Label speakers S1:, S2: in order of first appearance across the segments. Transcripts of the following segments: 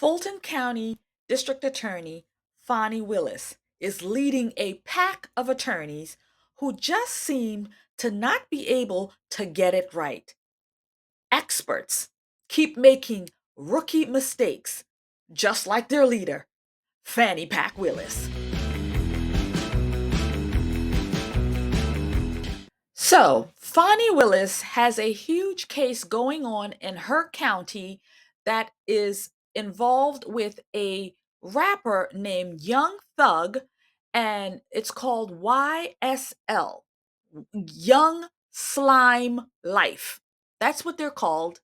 S1: Fulton County District Attorney Fani Willis is leading a pack of attorneys who just seem to not be able to get it right. Experts keep making rookie mistakes, just like their leader, Fani Pac Willis. So, Fani Willis has a huge case going on in her county that is involved with a rapper named Young Thug, and it's called YSL, Young Slime Life. That's what they're called,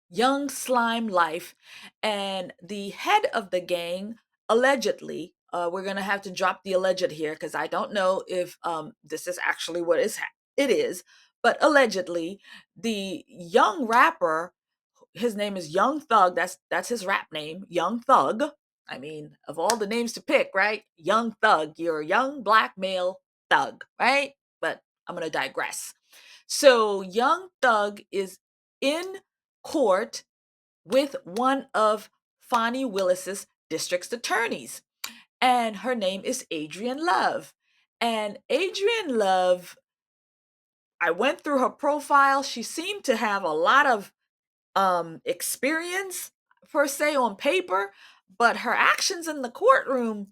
S1: Young Slime Life. And the head of the gang, allegedly, we're going to have to drop the alleged here because I don't know if this is actually what it is, but allegedly, the young rapper, his name is Young Thug. That's his rap name, Young Thug. I mean, of all the names to pick, right? Young Thug. You're a young black male thug, right? But I'm gonna digress. So Young Thug is in court with one of Fani Willis's district's attorneys, and her name is Adriane Love. And Adriane Love, I went through her profile. She seemed to have a lot of experience per se on paper, but her actions in the courtroom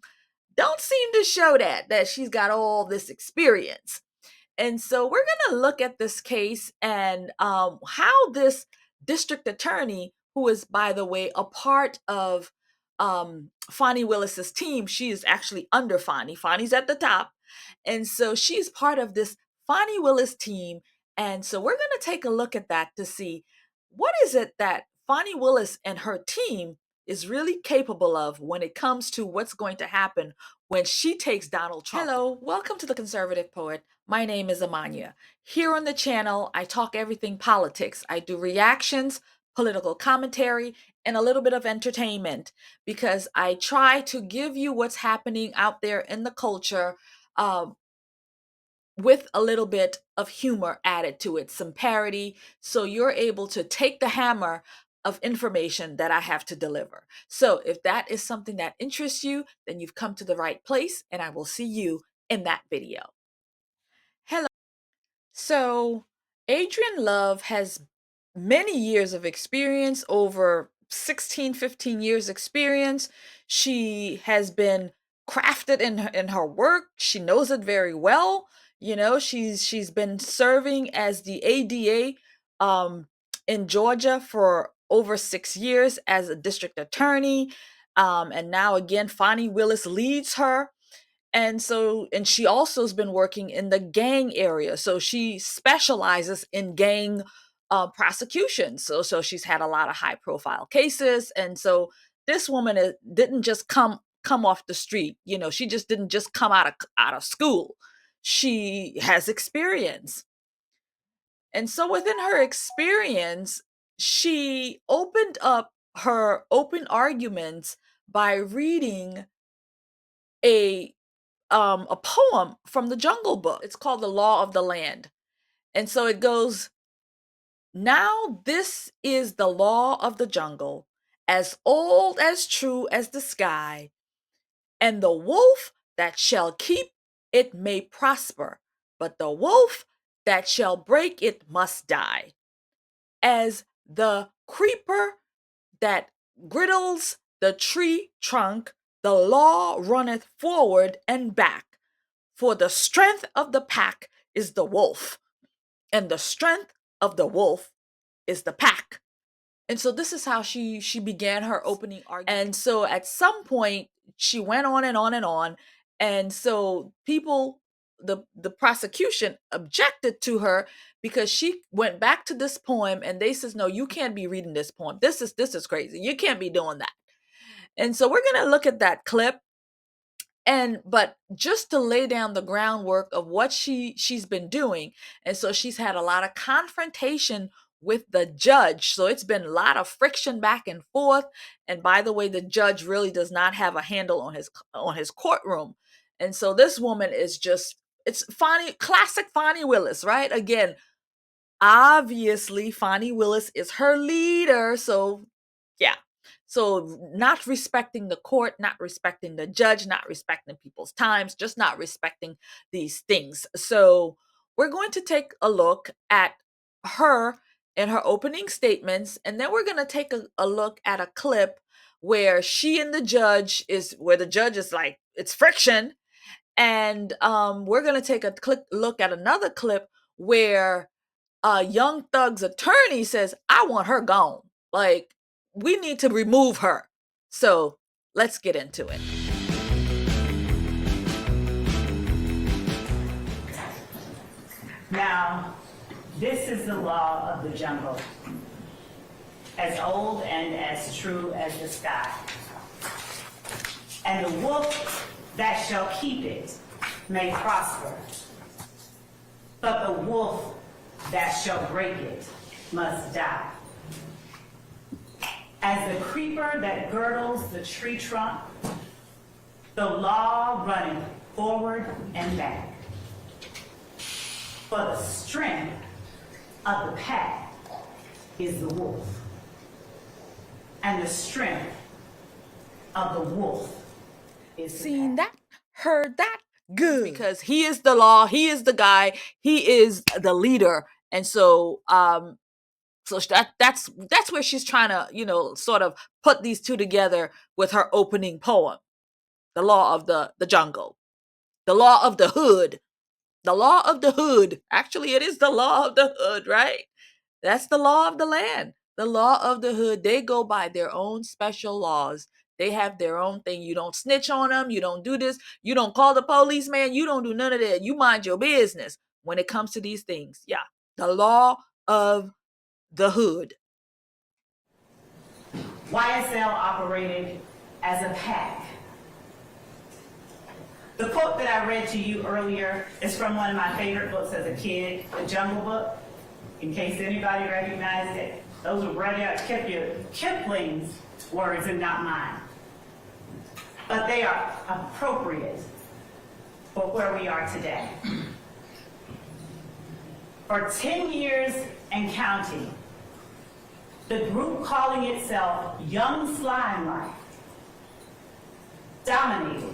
S1: don't seem to show that she's got all this experience. And so we're going to look at this case and how this district attorney, who is, by the way, a part of Fani Willis's team, she is actually under Fani. Fani's at the top. And so she's part of this Fani Willis team. And so we're going to take a look at that to see what is it that Fani Willis and her team is really capable of when it comes to what's going to happen when she takes Donald Trump. Hello, welcome to The Conservative Poet. My name is Amania. Here on the channel, I talk everything politics. I do reactions, political commentary, and a little bit of entertainment because I try to give you what's happening out there in the culture with a little bit of humor added to it, some parody, so you're able to take the hammer of information that I have to deliver. So if that is something that interests you, then you've come to the right place, and I will see you in that video. Hello. So Adriane Love has many years of experience, over 16, 15 years experience. She has been crafted in her work. She knows it very well. You know, she's been serving as the ADA in Georgia for over 6 years as a district attorney. And now again, Fani Willis leads her. And she also has been working in the gang area. So she specializes in gang prosecution. So she's had a lot of high profile cases. And so this woman didn't just come off the street. You know, she just didn't just come out of school. She has experience. And so within her experience, she opened up her open arguments by reading a a poem from the Jungle Book. It's called The Law of the Land. And so it goes, "Now this is the law of the jungle, as old as true as the sky, and the wolf that shall keep it may prosper, but the wolf that shall break it must die. As the creeper that griddles the tree trunk, the law runneth forward and back. For the strength of the pack is the wolf, and the strength of the wolf is the pack." And so this is how she began her opening argument. And so at some point she went on and on and on. And so the prosecution objected to her because she went back to this poem, and they says, "No, you can't be reading this poem. This is crazy. You can't be doing that." And so we're going to look at that clip. But just to lay down the groundwork of what she's been doing. And so she's had a lot of confrontation with the judge. So it's been a lot of friction back and forth. And by the way, the judge really does not have a handle on his courtroom. And so this woman is just, it's classic Fani Willis, right? Again, obviously Fani Willis is her leader. So yeah. So not respecting the court, not respecting the judge, not respecting people's times, just not respecting these things. So we're going to take a look at her in her opening statements, and then we're going to take a look at a clip where she and the judge is, where the judge is like, it's friction. And we're going to take a look at another clip where Young Thug's attorney says, I want her gone. Like, we need to remove her. So let's get into it.
S2: Now, this is the law of the jungle, as old and as true as the sky. And the wolf that shall keep it may prosper, but the wolf that shall break it must die. As the creeper that girdles the tree trunk, the law running forward and back. For the strength of the pack is the wolf, and the strength of the wolf is
S1: seen that, heard that, good. Because he is the law, he is the guy, he is the leader. And so so that's where she's trying to, you know, sort of put these two together with her opening poem. The law of the jungle. The law of the hood. The law of the hood. Actually, it is the law of the hood, right? That's the law of the land. The law of the hood. They go by their own special laws. They have their own thing. You don't snitch on them. You don't do this. You don't call the policeman. You don't do none of that. You mind your business when it comes to these things. Yeah. The law of the hood.
S2: YSL operated as a pack. The quote that I read to you earlier is from one of my favorite books as a kid, The Jungle Book. In case anybody recognized it, those were Rudyard Kipling's words and not mine. But they are appropriate for where we are today. For 10 years and counting, the group calling itself Young Slime Life dominated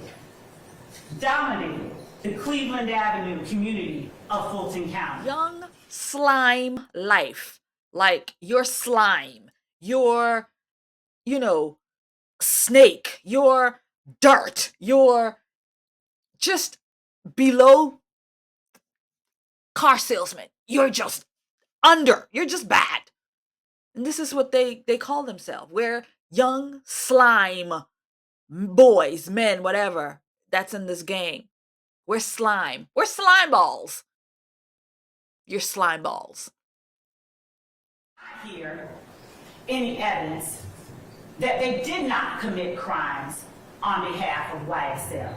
S2: the Cleveland Avenue community of Fulton County.
S1: Young Slime Life. Like your slime, your, you know, snake, your dirt, your just below car salesman. You're just under. You're just bad. And this is what they call themselves. We're young slime boys, men, whatever, that's in this gang. We're slime. We're slime balls. You're slime balls.
S2: I hear any evidence that they did not commit crimes on behalf of YSL.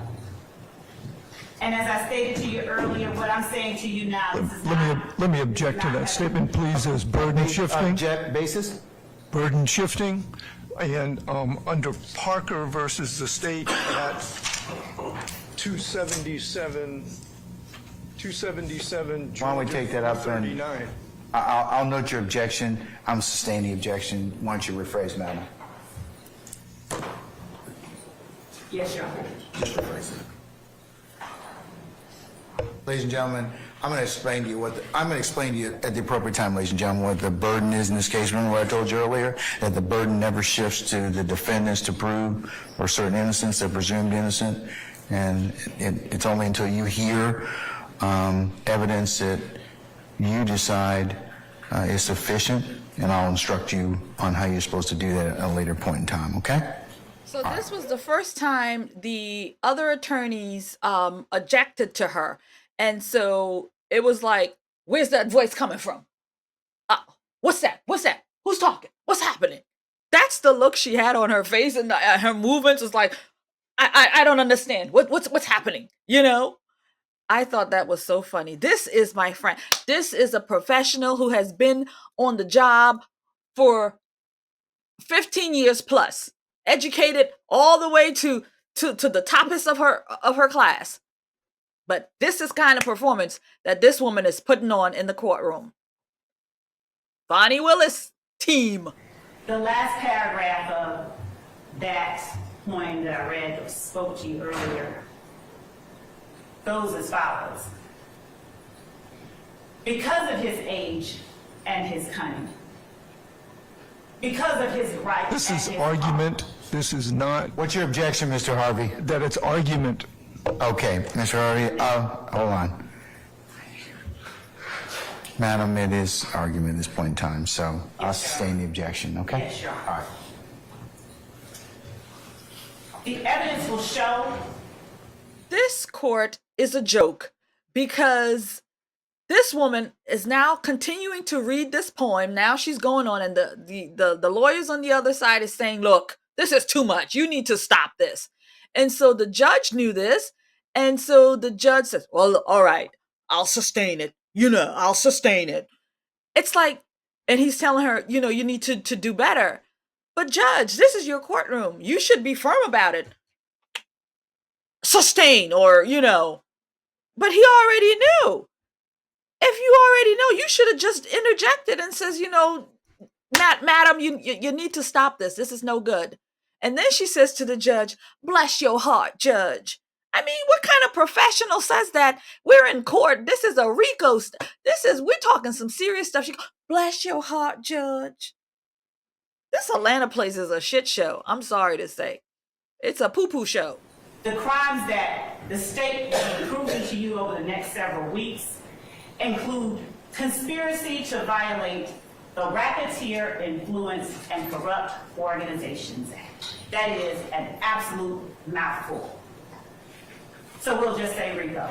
S2: And as I stated to you earlier, what I'm saying to you now is
S3: let me object to that statement, please, as burden shifting.
S4: Object basis?
S3: Burden shifting. And under Parker versus the state at 277.
S4: Why don't we take that up and I'll note your objection. I'm sustaining the objection. Why don't you rephrase, madam?
S2: Yes, Your Honor.
S4: Just rephrase it. Ladies and gentlemen, I'm going to explain to you at the appropriate time, ladies and gentlemen, what the burden is in this case. Remember what I told you earlier? That the burden never shifts to the defendants to prove or certain innocence, they're presumed innocent. And it's only until you hear evidence that you decide is sufficient, and I'll instruct you on how you're supposed to do that at a later point in time, okay?
S1: So this was the first time the other attorneys objected to her. And so it was like, where's that voice coming from? What's that? What's that? Who's talking? What's happening? That's the look she had on her face, and her movements was like, I don't understand. What's happening? You know? I thought that was so funny. This is my friend. This is a professional who has been on the job for 15 years plus, educated all the way to the toppest of her class. But this is kind of performance that this woman is putting on in the courtroom. Fani Willis, team.
S2: The last paragraph of that poem that I read that spoke to you earlier goes as follows. Because of his age and his cunning, because of his right.
S3: This is argument. This is not
S4: What's your objection, Mr. Harvey?
S3: that it's argument.
S4: Okay, Mr. Harvey, hold on. Madam, it is argument at this point in time, so I'll sustain the objection, okay?
S2: Yes, Your Honor.
S4: All right.
S2: The evidence will show
S1: This court is a joke because this woman is now continuing to read this poem. Now she's going on, and the lawyers on the other side is saying, look, this is too much. You need to stop this. And so the judge knew this. And so the judge says, well, all right, I'll sustain it. I'll sustain it. It's like, and he's telling her, you need to do better. But judge, this is your courtroom. You should be firm about it. Sustain, or, but he already knew. If you already know, you should have just interjected and says, madam, you need to stop this. This is no good. And then she says to the judge, bless your heart, judge. I mean, what kind of professional says that? We're in court. This is a Rico. We're talking some serious stuff. She goes, bless your heart, judge. This Atlanta place is a shit show. I'm sorry to say. It's a poo-poo show.
S2: the crimes that the state will be proving to you over the next several weeks include conspiracy to violate the Racketeer Influence and Corrupt Organizations Act. That is an absolute mouthful. So we'll just say Rico.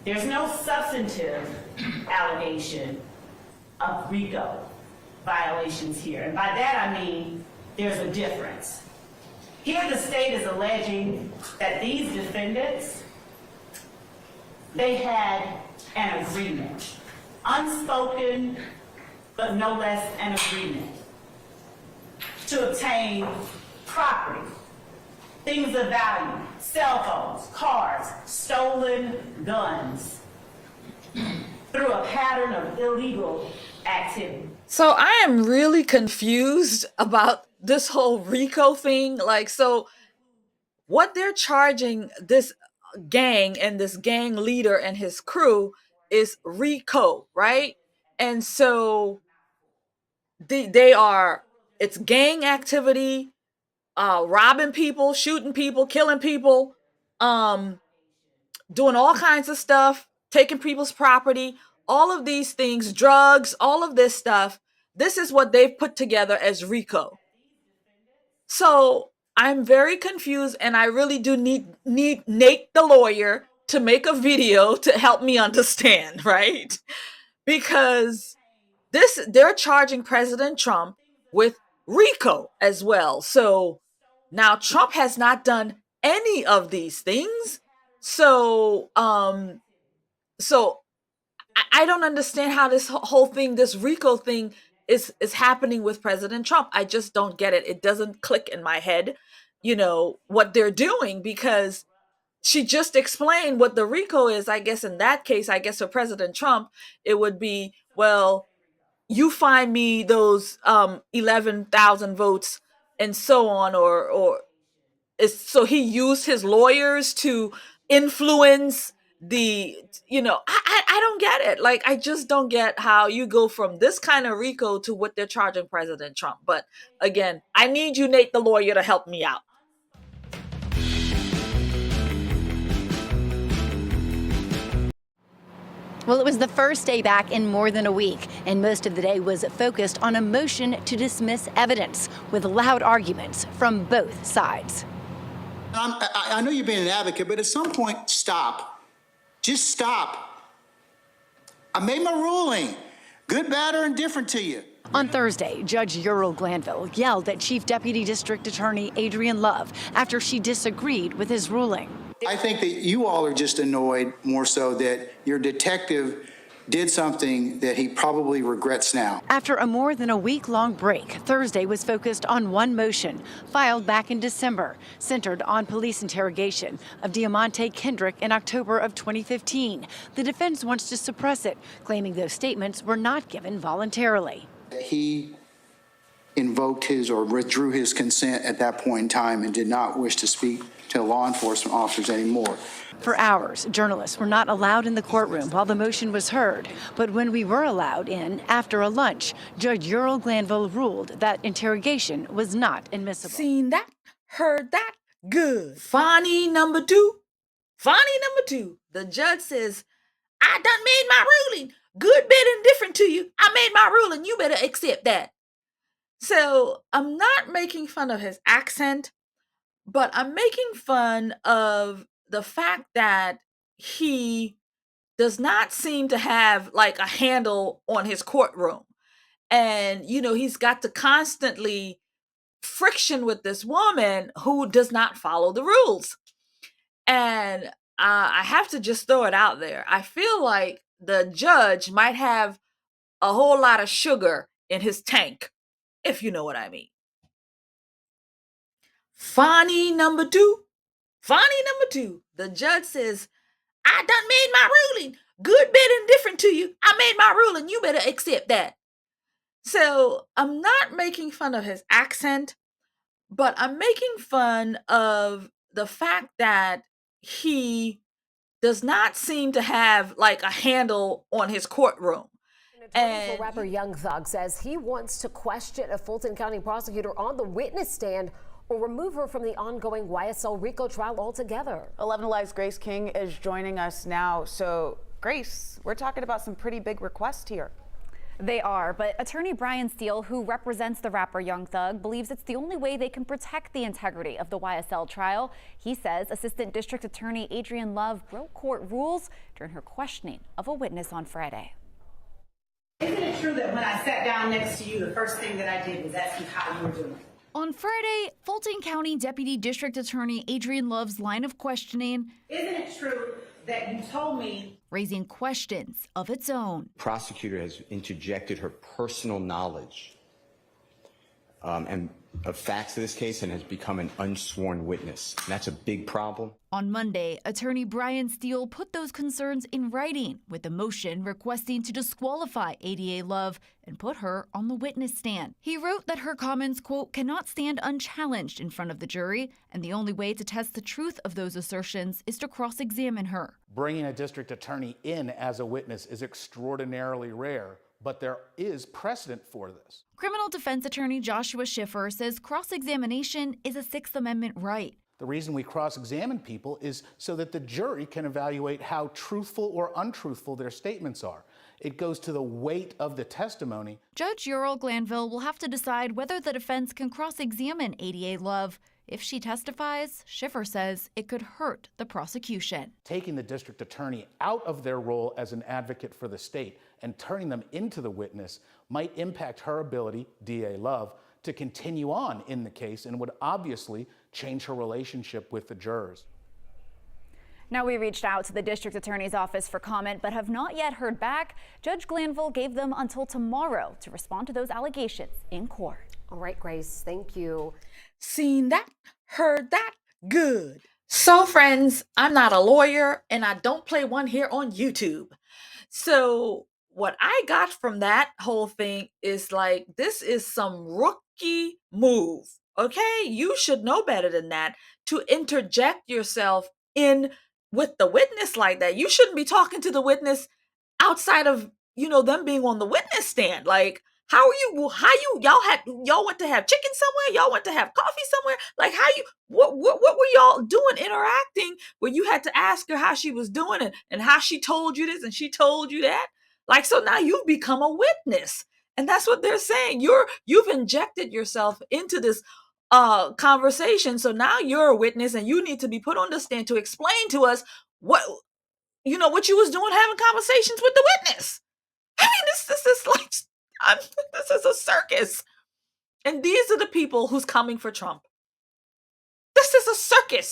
S2: There's no substantive allegation of Rico violations here. And by that I mean there's a difference. Here the state is alleging that these defendants, they had an agreement. Unspoken, but no less an agreement to obtain property, things of value, cell phones, cars, stolen guns, through a pattern of illegal activity.
S1: So I am really confused about this whole Rico thing. So what they're charging this gang and this gang leader and his crew is Rico, right? And so it's gang activity, robbing people, shooting people, killing people, doing all kinds of stuff, taking people's property, all of these things, drugs, all of this stuff. This is what they've put together as Rico. So I'm very confused, and I really do need Nate the lawyer to make a video to help me understand, right? Because they're charging President Trump with Rico as well. So now Trump has not done any of these things. So I don't understand how this whole thing, this Rico thing is happening with President Trump. I just don't get it. It doesn't click in my head, what they're doing, because she just explained what the Rico is. I guess in that case, for President Trump, it would be, well, you find me those 11,000 votes and so on, so he used his lawyers to influence I don't get it. I just don't get how you go from this kind of Rico to what they're charging President Trump. But again, I need you, Nate the lawyer, to help me out.
S5: Well, it was the first day back in more than a week, and most of the day was focused on a motion to dismiss evidence with loud arguments from both sides.
S6: I know you're being an advocate, but at some point, stop. Just stop. I made my ruling. Good, bad, or indifferent to you.
S5: On Thursday, Judge Ural Glenville yelled at Chief Deputy District Attorney Adriane Love after she disagreed with his ruling.
S6: I think that you all are just annoyed more so that your detective did something that he probably regrets now.
S5: After a more than a week-long break, Thursday was focused on one motion filed back in December, centered on police interrogation of Diamante Kendrick in October of 2015. The defense wants to suppress it, claiming those statements were not given voluntarily.
S6: He invoked his or withdrew his consent at that point in time and did not wish to speak to law enforcement officers anymore.
S5: For hours, journalists were not allowed in the courtroom while the motion was heard. But when we were allowed in after a lunch, Judge Earl Glenville ruled that interrogation was not admissible.
S1: Seen that, heard that, good. Fani number two. Fani number two. The judge says, I done made my ruling. Good, bad, and different to you. I made my ruling. You better accept that. So I'm not making fun of his accent, but I'm making fun of the fact that he does not seem to have like a handle on his courtroom. And, he's got to constantly friction with this woman who does not follow the rules. And I have to just throw it out there. I feel like the judge might have a whole lot of sugar in his tank, if you know what I mean. Fani number two. Fani number two. The judge says, I done made my ruling. Good, bad, and different to you. I made my ruling. You better accept that. So I'm not making fun of his accent, but I'm making fun of the fact that he does not seem to have like a handle on his courtroom.
S7: And rapper Young Thug says he wants to question a Fulton County prosecutor on the witness stand or remove her from the ongoing YSL Rico trial altogether.
S8: 11 Alive's Grace King is joining us now. So, Grace, we're talking about some pretty big requests here.
S9: They are, but attorney Brian Steele, who represents the rapper Young Thug, believes it's the only way they can protect the integrity of the YSL trial. He says Assistant District Attorney Adriane Love broke court rules during her questioning of a witness on Friday.
S2: Isn't it true that when I sat down next to you, the first thing that I did was ask you how you were doing?
S9: On Friday, Fulton County Deputy District Attorney Adriane Love's line of questioning,
S2: Isn't it true that you told me,
S9: raising questions of its own.
S10: Prosecutor has interjected her personal knowledge and of facts of this case and has become an unsworn witness. And that's a big problem.
S9: On Monday, attorney Brian Steele put those concerns in writing with a motion requesting to disqualify ADA Love and put her on the witness stand. He wrote that her comments, quote, cannot stand unchallenged in front of the jury, and the only way to test the truth of those assertions is to cross-examine her.
S11: Bringing a district attorney in as a witness is extraordinarily rare, but there is precedent for this.
S9: Criminal defense attorney Joshua Schiffer says cross-examination is a Sixth Amendment right.
S11: The reason we cross-examine people is so that the jury can evaluate how truthful or untruthful their statements are. It goes to the weight of the testimony.
S9: Judge Earl Glenville will have to decide whether the defense can cross-examine ADA Love. If she testifies, Schiffer says it could hurt the prosecution.
S11: Taking the district attorney out of their role as an advocate for the state and turning them into the witness might impact her ability, DA Love, to continue on in the case and would obviously change her relationship with the jurors.
S9: Now, we reached out to the district attorney's office for comment, but have not yet heard back. Judge Glenville gave them until tomorrow to respond to those allegations in court.
S7: All right, Grace, thank you.
S1: Seen that, heard that, good. So friends, I'm not a lawyer and I don't play one here on YouTube. So what I got from that whole thing is like, this is some rookie move, okay? You should know better than that to interject yourself in with the witness like that. You shouldn't be talking to the witness outside of, them being on the witness stand. Like, y'all went to have chicken somewhere? Y'all went to have coffee somewhere? Like, what were y'all doing interacting where you had to ask her how she was doing and how she told you this and she told you that? Like, so now you've become a witness. And that's what they're saying. You've injected yourself into this conversation. So now you're a witness and you need to be put on the stand to explain to us what you was doing having conversations with the witness. I mean, this is like, this is a circus. And these are the people who's coming for Trump. This is a circus.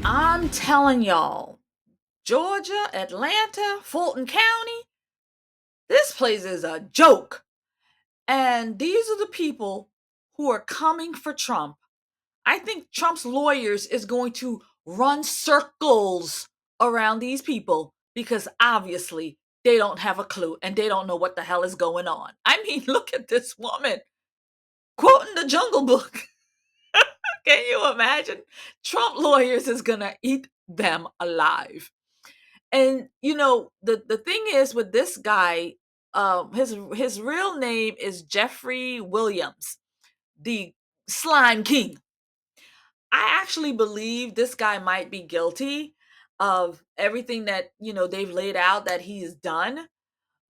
S1: I'm telling y'all, Georgia, Atlanta, Fulton County, this place is a joke. And these are the people who are coming for Trump. I think Trump's lawyers is going to run circles around these people because obviously they don't have a clue and they don't know what the hell is going on. I mean, look at this woman quoting the Jungle Book. Can you imagine? Trump lawyers is gonna eat them alive. And you know, the thing is with this guy, his real name is Jeffery Williams, the slime king. I actually believe this guy might be guilty of everything that, you know, they've laid out that he's done.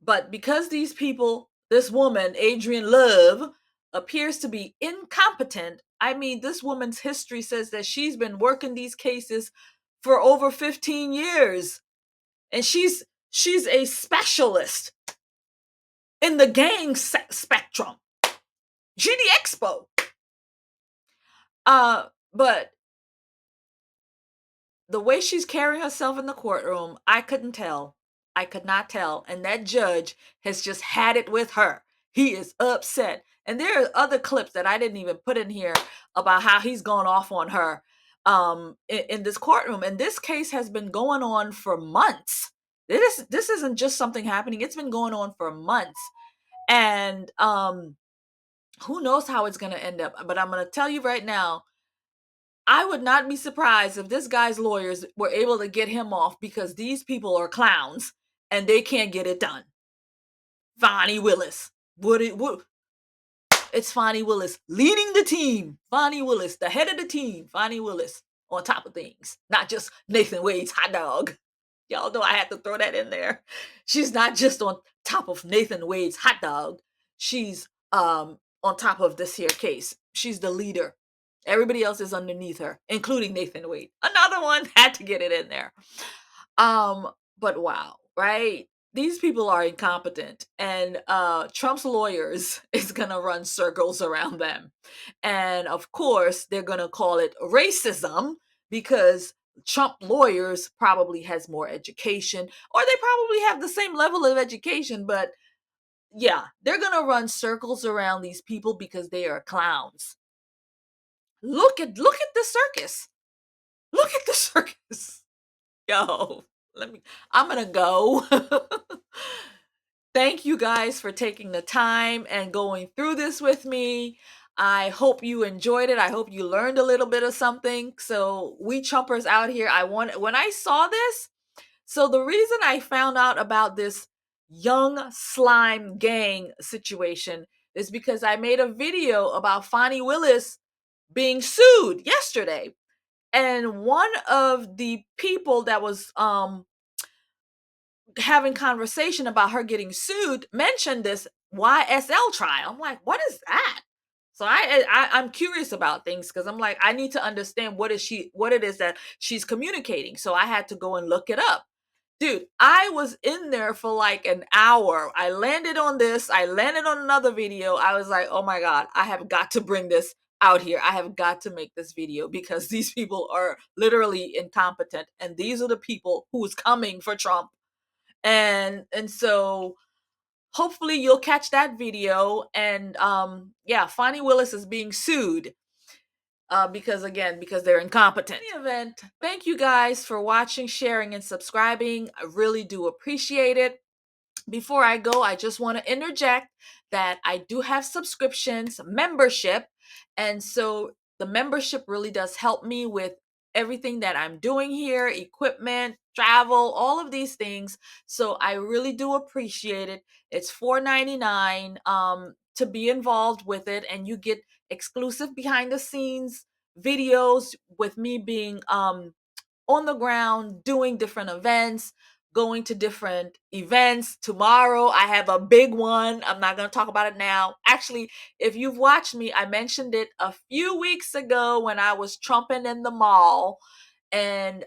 S1: But because these people, this woman, Adriane Love, appears to be incompetent, I mean, this woman's history says that she's been working these cases for over 15 years. And she's a specialist in the gang spectrum. GD Expo. But the way she's carrying herself in the courtroom, I couldn't tell. I could not tell. And that judge has just had it with her. He is upset. And there are other clips that I didn't even put in here about how he's gone off on her in this courtroom. And this case has been going on for months. This isn't just something happening. It's been going on for months. And who knows how it's going to end up. But I'm going to tell you right now, I would not be surprised if this guy's lawyers were able to get him off because these people are clowns and they can't get it done. Fani Willis. It's Fani Willis leading the team. Fani Willis, the head of the team. Fani Willis on top of things. Not just Nathan Wade's hot dog. Y'all know I had to throw that in there. She's not just on top of Nathan Wade's hot dog. She's on top of this here case. She's the leader. Everybody else is underneath her, including Nathan Wade. Another one, had to get it in there. But wow, right? These people are incompetent, and Trump's lawyers is gonna run circles around them. And of course, they're gonna call it racism because Trump lawyers probably has more education, or they probably have the same level of education, but yeah, they're gonna run circles around these people because they are clowns. Look at the circus. Look at the circus. Yo, I'm gonna go. Thank you guys for taking the time and going through this with me. I hope you enjoyed it. I hope you learned a little bit of something. So we Trumpers out here, when I saw this, so the reason I found out about this young slime gang situation is because I made a video about Fani Willis being sued yesterday. And one of the people that was having conversation about her getting sued mentioned this YSL trial. I'm like, what is that? So I'm curious about things because I'm like, I need to understand what it is that she's communicating. So I had to go and look it up. Dude, I was in there for like an hour. I landed on this. I landed on another video. I was like, oh my God, I have got to bring this out here. I have got to make this video because these people are literally incompetent. And these are the people who's coming for Trump. And so hopefully you'll catch that video. And yeah, Fani Willis is being sued. Because they're incompetent. In the event, thank you guys for watching, sharing, and subscribing. I really do appreciate it. Before I go, I just want to interject that I do have subscriptions, membership, and so the membership really does help me with everything that I'm doing here, equipment, travel, all of these things. So I really do appreciate it. It's $4.99 to be involved with it, and you get exclusive behind the scenes videos with me being on the ground doing different events, going to different events. Tomorrow I have a big one. I'm not going to talk about it now. Actually, if you've watched me, I mentioned it a few weeks ago when I was trumping in the mall, and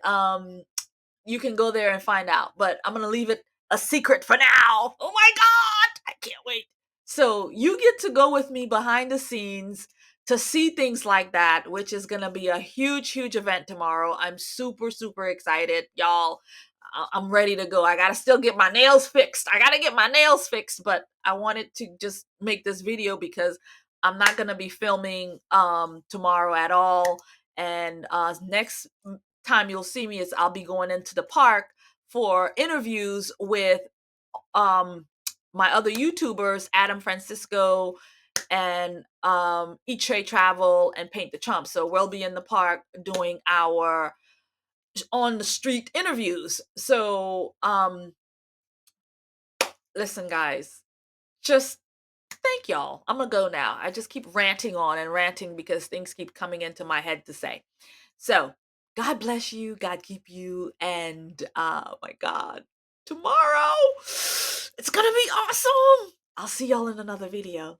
S1: you can go there and find out, but I'm going to leave it a secret for now. Oh my God, I can't wait. So you get to go with me behind the scenes to see things like that, which is going to be a huge, huge event tomorrow. I'm super, super excited, y'all. I'm ready to go. I got to still get my nails fixed. But I wanted to just make this video because I'm not going to be filming tomorrow at all. And next time you'll see me is I'll be going into the park for interviews with my other YouTubers, Adam Francisco and Eat Tray Travel and Paint the Chump. So we'll be in the park doing our on the street interviews. So listen, guys, just thank y'all. I'm gonna go now. I just keep ranting on and ranting because things keep coming into my head to say. So God bless you, God keep you, and oh my God, tomorrow it's gonna be awesome. I'll see y'all in another video.